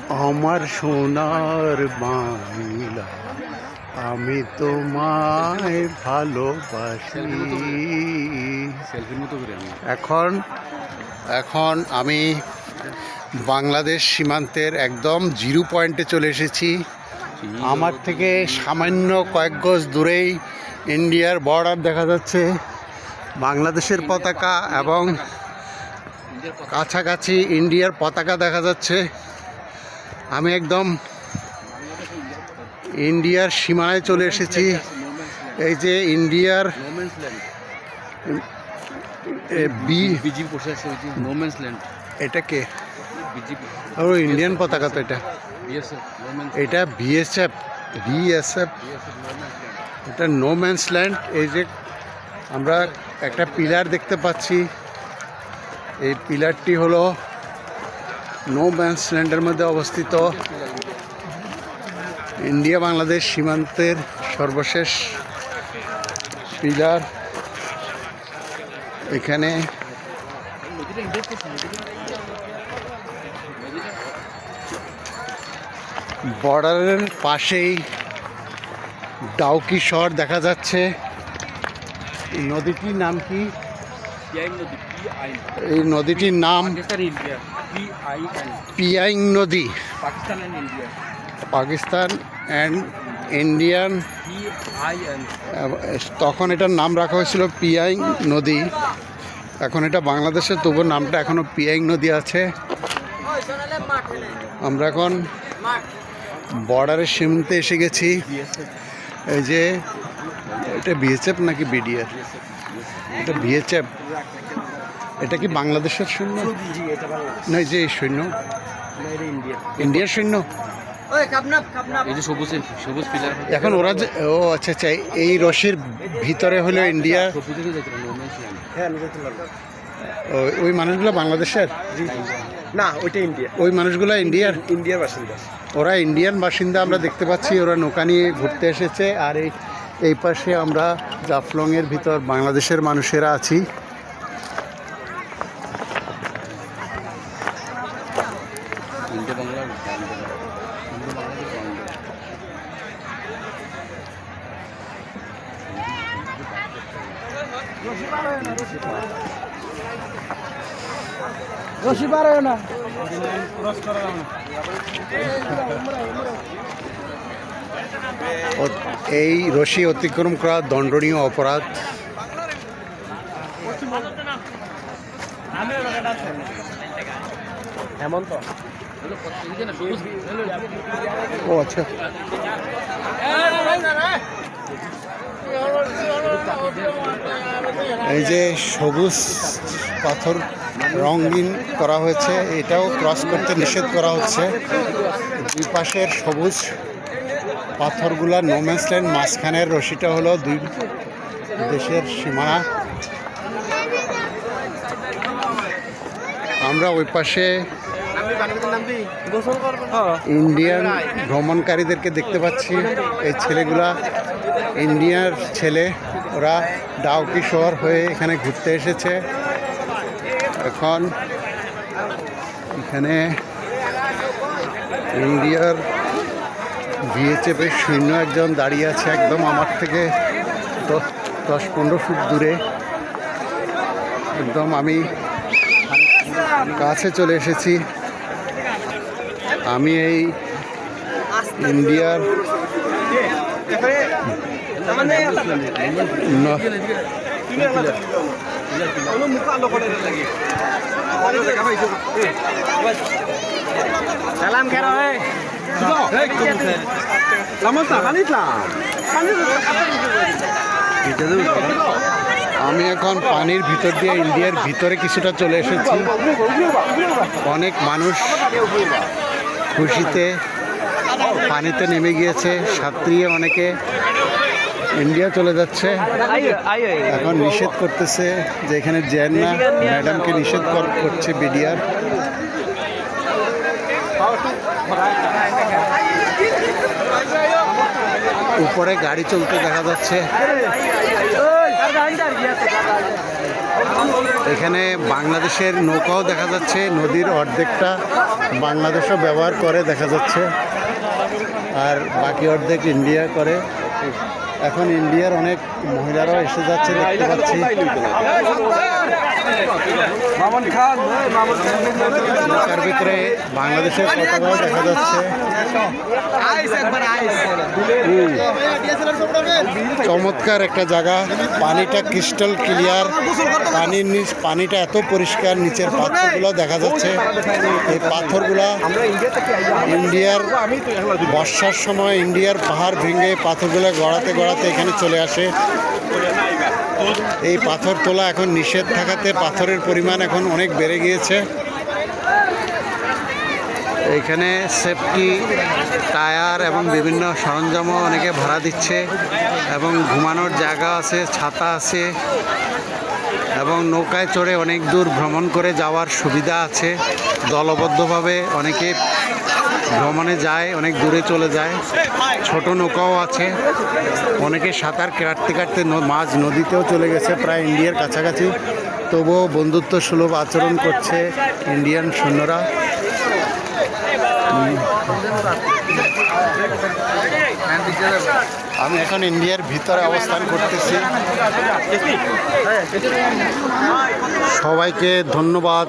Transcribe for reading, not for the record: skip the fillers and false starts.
আমার সোনার বাংলা, আমি তোমায় ভালোবাসি। এখন এখন আমি বাংলাদেশ সীমান্তের একদম জিরো পয়েন্টে চলে এসেছি। আমার থেকে সামান্য কয়েক গজ দূরেই ইন্ডিয়ার বর্ডার দেখা যাচ্ছে, বাংলাদেশের পতাকা এবং কাছাকাছি ইন্ডিয়ার পতাকা দেখা যাচ্ছে। আমি একদম ইন্ডিয়ার সীমানায় চলে এসেছি। এই যে ইন্ডিয়ার এটাকে ও ইন্ডিয়ান পতাকা তো এটা বিএসএফ এটা নো ম্যানস ল্যান্ড। এই যে আমরা একটা পিলার দেখতে পাচ্ছি, এই পিলারটি হলো নো ম্যানস ল্যান্ডের মধ্যে অবস্থিত। ইন্ডিয়া বাংলাদেশ সীমান্তের সর্বশেষ পিলার এখানে। বর্ডারের পাশেই ডাউকি শহর দেখা যাচ্ছে। নদীটির নাম কি? এই নদীটির নাম পিয়াইং নদী। পাকিস্তান অ্যান্ড ইন্ডিয়ান, তখন এটার নাম রাখা হয়েছিল পিয়াইং নদী। এখন এটা বাংলাদেশের, তবু নামটা এখনো পিয়াইং নদী আছে। আমরা এখন বর্ডারের সীমান্তে এসে গেছি। এই যে এটা বিএসএফ নাকি বিডিআর? এটা বিএসএফ। এটা কি বাংলাদেশের সৈন্য? না, এই যে এই সৈন্য ইন্ডিয়ার সৈন্য। এখন ওরা যে, ও আচ্ছা আচ্ছা, এই রশির ভিতরে হলো ইন্ডিয়া। ওই মানুষগুলো বাংলাদেশের না, ওইটা ইন্ডিয়া। ওই মানুষগুলো ইন্ডিয়ার বাসিন্দা। ওরা ইন্ডিয়ান বাসিন্দা। আমরা দেখতে পাচ্ছি ওরা নৌকা নিয়ে ঘুরতে এসেছে। আর এই পাশে আমরা জাফলংয়ের ভিতর বাংলাদেশের মানুষেরা আছি। এই রশি অতিক্রম করা দণ্ডনীয় অপরাধ। ও আচ্ছা, এই যে সবুজ পাথর রঙিন করা হয়েছে, এটাও ক্রস করতে নিষেধ করা হচ্ছে। দুই পাশের সবুজ পাথরগুলা নো ম্যানস ল্যান্ড, মাঝখানের রশিটা হলো দুই দেশের সীমানা। আমরা ওই পাশে ইন্ডিয়ান ভ্রমণকারীদেরকে দেখতে পাচ্ছি। এই ছেলেগুলা ইন্ডিয়ার ছেলে, ওরা ডাউকি শহর হয়ে এখানে ঘুরতে এসেছে। এখন এখানে ইন্ডিয়ার বিএসএফের সৈন্য একজন দাঁড়িয়ে আছে একদম আমার থেকে 10-15 ফুট দূরে। একদম আমি কাছে চলে এসেছি। আমি এই ইন্ডিয়ার আমি এখন পানির ভিতর দিয়ে ইন্ডিয়ার ভিতরে কিছুটা চলে এসেছি। অনেক মানুষ খুশিতে পানিতে নেমে গিয়েছে, সাঁতরিয়ে অনেকে ইন্ডিয়া চলে যাচ্ছে। এখন নিষেধ করতেছে যে এখানে যেন না, ম্যাডামকে নিষেধ করছে বিডিআর। উপরে গাড়ি চলতে দেখা যাচ্ছে। এখানে বাংলাদেশের নৌকাও দেখা যাচ্ছে, নদীর অর্ধেকটা বাংলাদেশও ব্যবহার করে দেখা যাচ্ছে, আর বাকি অর্ধেক ইন্ডিয়া করে। এখন ইন্ডিয়ার অনেক মহিলারাও এসে যাচ্ছে দেখতে পাচ্ছি। নৌকার ভিতরে বাংলাদেশের পতাকাও দেখা যাচ্ছে। চমৎকার একটা জায়গা, পানিটা ক্রিস্টাল ক্লিয়ার, পানির নিচ পানিটা এত পরিষ্কার, নিচের পাথরগুলো দেখা যাচ্ছে। এই পাথরগুলা ইন্ডিয়ার বর্ষার সময় ইন্ডিয়ার পাহাড় ভেঙে পাথরগুলো গড়াতে গড়াতে এখানে চলে আসে। এই পাথর তোলা এখন নিষেধ থাকাতে পাথরের পরিমাণ এখন অনেক বেড়ে গিয়েছে। এখানে সেফটি টায়ার এবং বিভিন্ন সরঞ্জামও অনেকে ভাড়া দিচ্ছে, এবং ঘুমানোর জায়গা আছে, ছাতা আছে, এবং নৌকায় চড়ে অনেক দূর ভ্রমণ করে যাওয়ার সুবিধা আছে। দলবদ্ধভাবে অনেকে ভ্রমণে যায়, অনেক দূরে চলে যায়। ছোট নৌকাও আছে, অনেকে সাঁতার কাটতে কাটতে মাঝ নদীতেও চলে গেছে, প্রায় ইন্ডিয়ার কাছাকাছি। তবুও বন্ধুত্ব সুলভ আচরণ করছে ইন্ডিয়ান সৈন্যরা। আমি এখন ইন্ডিয়ার ভিতরে অবস্থান করতেছি। সবাইকে ধন্যবাদ।